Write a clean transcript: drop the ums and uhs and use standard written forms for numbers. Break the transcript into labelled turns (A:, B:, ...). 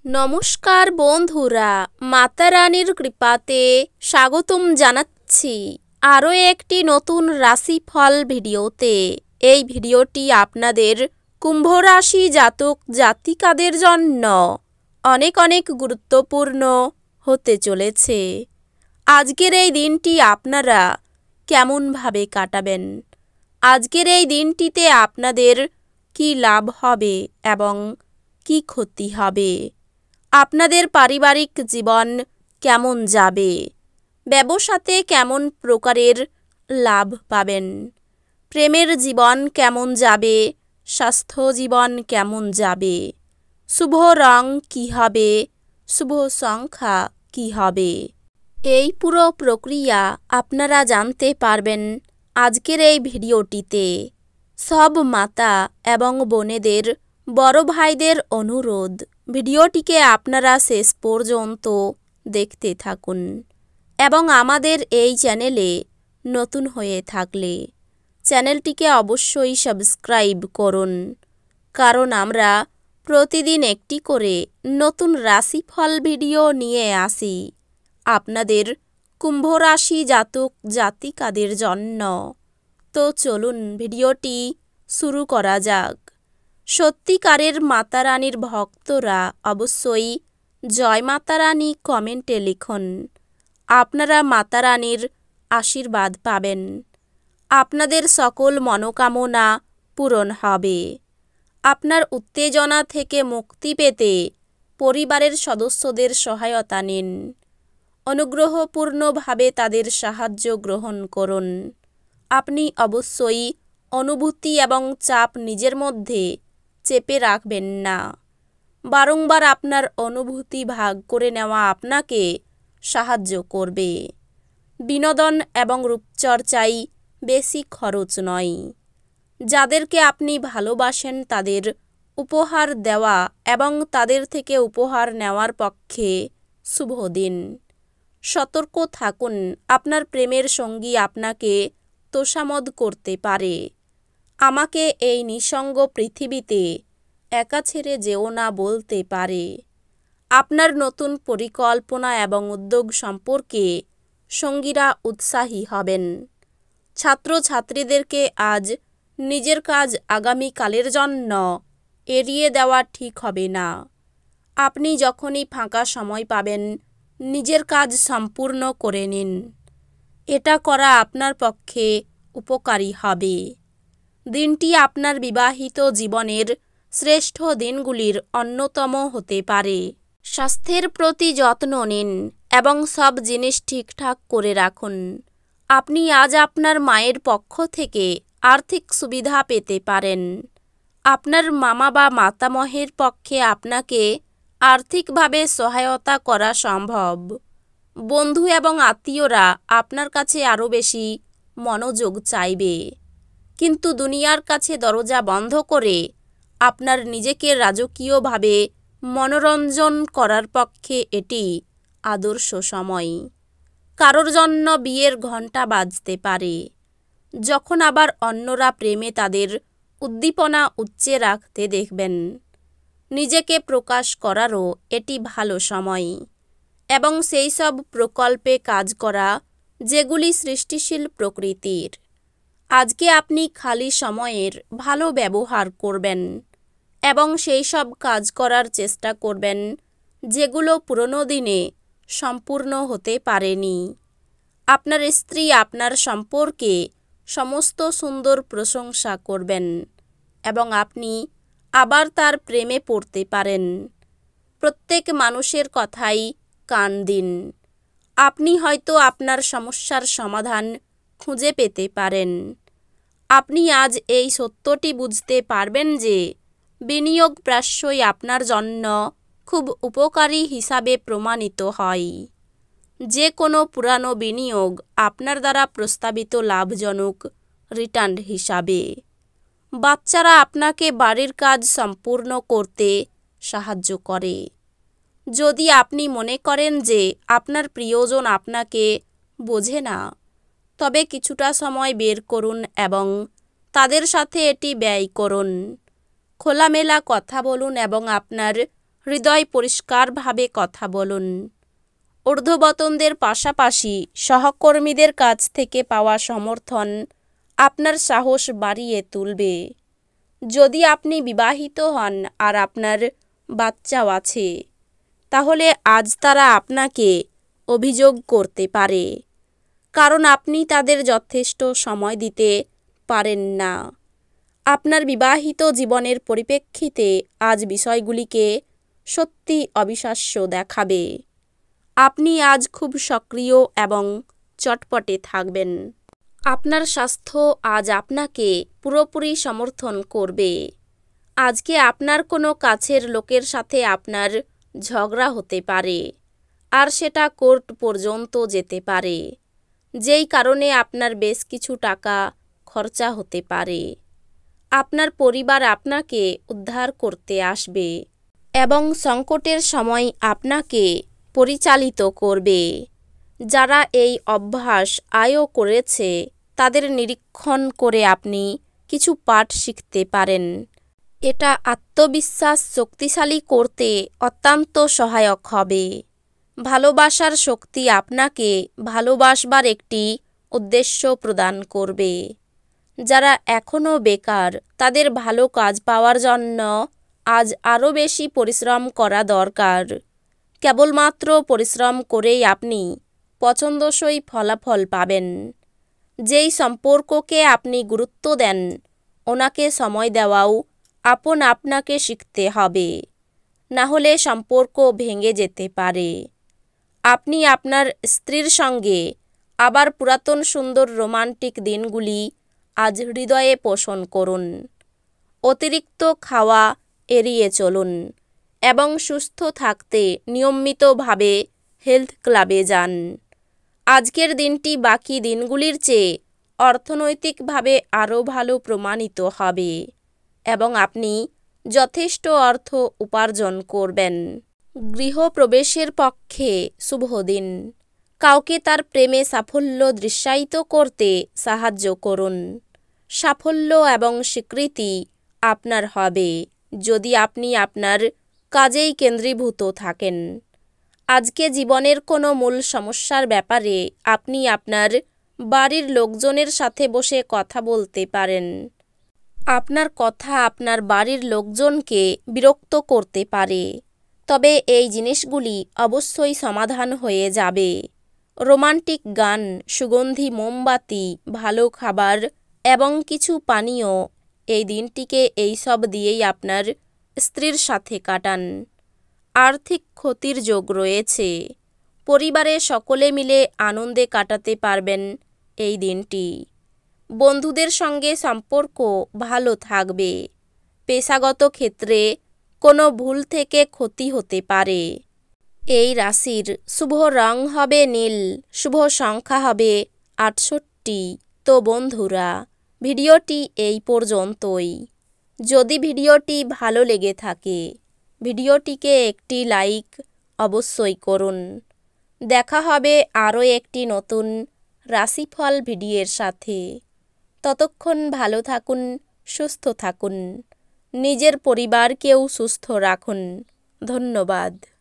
A: নমস্কার বন্ধুরা, মাতা রানীর কৃপাতে স্বাগতম জানাচ্ছি আরও একটি নতুন রাশিফল ভিডিওতে। এই ভিডিওটি আপনাদের কুম্ভ রাশি জাতক জাতিকাদের জন্য অনেক অনেক গুরুত্বপূর্ণ হতে চলেছে। আজকের এই দিনটি আপনারা কেমনভাবে কাটাবেন, আজকের এই দিনটিতে আপনাদের কি লাভ হবে এবং কি ক্ষতি হবে, আপনাদের পারিবারিক জীবন কেমন যাবে, ব্যবসাতে কেমন প্রকারের লাভ পাবেন, প্রেমের জীবন কেমন যাবে, স্বাস্থ্য জীবন কেমন যাবে, শুভ রং কী হবে, শুভ সংখ্যা কী হবে, এই পুরো প্রক্রিয়া আপনারা জানতে পারবেন আজকের এই ভিডিওটিতে। সব মাতা এবং বোনেদের, বড় ভাইদের অনুরোধ, ভিডিওটিকে আপনারা শেষ পর্যন্ত দেখতে থাকুন এবং আমাদের এই চ্যানেলে নতুন হয়ে থাকলে চ্যানেলটিকে অবশ্যই সাবস্ক্রাইব করুন, কারণ আমরা প্রতিদিন একটি করে নতুন রাশিফল ভিডিও নিয়ে আসি আপনাদের কুম্ভ রাশি জাতক জাতিকাদের জন্য। তো চলুন ভিডিওটি শুরু করা যাক। সত্যিকারের মাতা রানীর ভক্তরা অবশ্যই জয় মাতা রানী কমেন্টে লিখুন। আপনারা মাতা রানীর আশীর্বাদ পাবেন, আপনাদের সকল মনোকামনা পূরণ হবে। আপনার উত্তেজনা থেকে মুক্তি পেতে পরিবারের সদস্যদের সহায়তা নিন, অনুগ্রহপূর্ণভাবে তাদের সাহায্য গ্রহণ করুন। আপনি অবশ্যই অনুভূতি এবং চাপ নিজের মধ্যে চেপে রাখবেন না। বারংবার আপনার অনুভূতি ভাগ করে নেওয়া আপনাকে সাহায্য করবে। বিনোদন এবং রূপচর্চায় বেশি খরচ নয়। যাদেরকে আপনি ভালোবাসেন তাদের উপহার দেওয়া এবং তাদের থেকে উপহার নেওয়ার পক্ষে শুভ দিন। সতর্ক থাকুন, আপনার প্রেমের সঙ্গী আপনাকে তোষামোদ করতে পারে। আমাকে এই নিঃসঙ্গ পৃথিবীতে একা ছেড়ে যেও না বলতে পারে। আপনার নতুন পরিকল্পনা এবং উদ্যোগ সম্পর্কে সঙ্গীরা উৎসাহী হবেন। ছাত্রছাত্রীদেরকে আজ নিজের কাজ আগামীকালের জন্য এড়িয়ে দেওয়া ঠিক হবে না। আপনি যখনই ফাঁকা সময় পাবেন নিজের কাজ সম্পূর্ণ করে নিন। এটা করা আপনার পক্ষে উপকারী হবে। দিনটি আপনার বিবাহিত জীবনের শ্রেষ্ঠ দিনগুলির অন্যতম হতে পারে। স্বাস্থ্যের প্রতি যত্ন নিন এবং সব জিনিস ঠিকঠাক করে রাখুন। আপনি আজ আপনার মায়ের পক্ষ থেকে আর্থিক সুবিধা পেতে পারেন। আপনার মামা বা মাতামহের পক্ষে আপনাকে আর্থিকভাবে সহায়তা করা সম্ভব। বন্ধু এবং আত্মীয়রা আপনার কাছে আরও বেশি মনোযোগ চাইবে, কিন্তু দুনিয়ার কাছে দরজা বন্ধ করে আপনার নিজেকে রাজকীয়ভাবে মনোরঞ্জন করার পক্ষে এটি আদর্শ সময়। কারোর জন্য বিয়ের ঘণ্টা বাজতে পারে, যখন আবার অন্যরা প্রেমে তাদের উদ্দীপনা উচ্চে রাখতে দেখবেন। নিজেকে প্রকাশ করারও এটি ভালো সময় এবং সেই সব প্রকল্পে কাজ করা যেগুলি সৃষ্টিশীল প্রকৃতির। আজকে আপনি খালি সময়ের ভালো ব্যবহার করবেন এবং সেই সব কাজ করার চেষ্টা করবেন যেগুলো পুরনো দিনে সম্পূর্ণ হতে পারেনি। আপনার স্ত্রী আপনার সম্পর্কে সমস্ত সুন্দর প্রশংসা করবেন এবং আপনি আবার তার প্রেমে পড়তে পারেন। প্রত্যেক মানুষের কথাই কান দিন। আপনি হয়তো আপনার সমস্যার সমাধান খুঁজে পেতে পারেন। আপনি আজ এই সত্যটি বুঝতে পারবেন যে বিনিয়োগ প্রায়শই আপনার জন্য খুব উপকারী হিসাবে প্রমাণিত হয়। যে কোনো পুরানো বিনিয়োগ আপনার দ্বারা প্রস্তাবিত লাভজনক রিটার্ন হিসাবে। বাচ্চারা আপনাকে বাড়ির কাজ সম্পূর্ণ করতে সাহায্য করে। যদি আপনি মনে করেন যে আপনার প্রিয়জন আপনাকে বোঝে না, তবে কিছুটা সময় বের করুন এবং তাদের সাথে এটি ব্যয় করুন। খোলামেলা কথা বলুন এবং আপনার হৃদয় পরিষ্কারভাবে কথা বলুন। ঊর্ধ্বতনদের পাশাপাশি সহকর্মীদের কাছ থেকে পাওয়া সমর্থন আপনার সাহস বাড়িয়ে তুলবে। যদি আপনি বিবাহিত হন আর আপনার বাচ্চাও আছে, তাহলে আজ তারা আপনাকে অভিযোগ করতে পারে, কারণ আপনি তাদের যথেষ্ট সময় দিতে পারেন না। আপনার বিবাহিত জীবনের পরিপ্রেক্ষিতে আজ বিষয়গুলিকে সত্যি অবিশ্বাস্য দেখাবে। আপনি আজ খুব সক্রিয় এবং চটপটে থাকবেন। আপনার স্বাস্থ্য আজ আপনাকে পুরোপুরি সমর্থন করবে। আজকে আপনার কোনো কাছের লোকের সাথে আপনার ঝগড়া হতে পারে, আর সেটা কোর্ট পর্যন্ত যেতে পারে, যেই কারণে আপনার বেশ কিছু টাকা খরচা হতে পারে। আপনার পরিবার আপনাকে উদ্ধার করতে আসবে এবং সংকটের সময় আপনাকে পরিচালিত করবে। যারা এই অভ্যাস আয়ও করেছে, তাদের নিরীক্ষণ করে আপনি কিছু পাঠ শিখতে পারেন। এটা আত্মবিশ্বাস শক্তিশালী করতে অত্যন্ত সহায়ক হবে। ভালোবাসার শক্তি আপনাকে ভালোবাসবার একটি উদ্দেশ্য প্রদান করবে। যারা এখনও বেকার, তাদের ভালো কাজ পাওয়ার জন্য আজ আরও বেশি পরিশ্রম করা দরকার। কেবলমাত্র পরিশ্রম করেই আপনি পছন্দসই ফলাফল পাবেন। যেই সম্পর্ককে আপনি গুরুত্ব দেন, ওনাকে সময় দেওয়াও আপনাকে শিখতে হবে, না হলে সম্পর্ক ভেঙে যেতে পারে। আপনি আপনার স্ত্রীর সঙ্গে আবার পুরাতন সুন্দর রোমান্টিক দিনগুলি আজ হৃদয়ে পোষণ করুন। অতিরিক্ত খাওয়া এড়িয়ে চলুন এবং সুস্থ থাকতে নিয়মিতভাবে হেলথ ক্লাবে যান। আজকের দিনটি বাকি দিনগুলির চেয়ে অর্থনৈতিকভাবে আরও ভালো প্রমাণিত হবে এবং আপনি যথেষ্ট অর্থ উপার্জন করবেন। গৃহপ্রবেশের পক্ষে শুভ দিন। কাউকে তার প্রেমে সাফল্য দৃশ্যায়িত করতে সাহায্য করুন। সাফল্য এবং স্বীকৃতি আপনার হবে যদি আপনি আপনার কাজেই কেন্দ্রীভূত থাকেন। আজকে জীবনের কোনো মূল সমস্যার ব্যাপারে আপনি আপনার বাড়ির লোকজনের সাথে বসে কথা বলতে পারেন। আপনার কথা আপনার বাড়ির লোকজনকে বিরক্ত করতে পারে, তবে এই জিনিসগুলি অবশ্যই সমাধান হয়ে যাবে। রোমান্টিক গান, সুগন্ধি মোমবাতি, ভালো খাবার এবং কিছু পানীয় এই দিনটিকে এইসব দিয়েই আপনার স্ত্রীর সাথে কাটান। আর্থিক ক্ষতির যোগ রয়েছে। পরিবারে সকলে মিলে আনন্দে কাটাতে পারবেন এই দিনটি। বন্ধুদের সঙ্গে সম্পর্ক ভালো থাকবে। পেশাগত ক্ষেত্রে কোনো ভুল থেকে ক্ষতি হতে পারে। এই রাশির শুভ রং হবে নীল, শুভ সংখ্যা হবে 68। তো বন্ধুরা, ভিডিওটি এই পর্যন্তই। যদি ভিডিওটি ভালো লেগে থাকে, ভিডিওটিকে একটি লাইক অবশ্যই করুন। দেখা হবে আরও একটি নতুন রাশিফল ভিডিওর সাথে। ততক্ষণ ভালো থাকুন, সুস্থ থাকুন, নিজের পরিবারকেও সুস্থ রাখুন। ধন্যবাদ।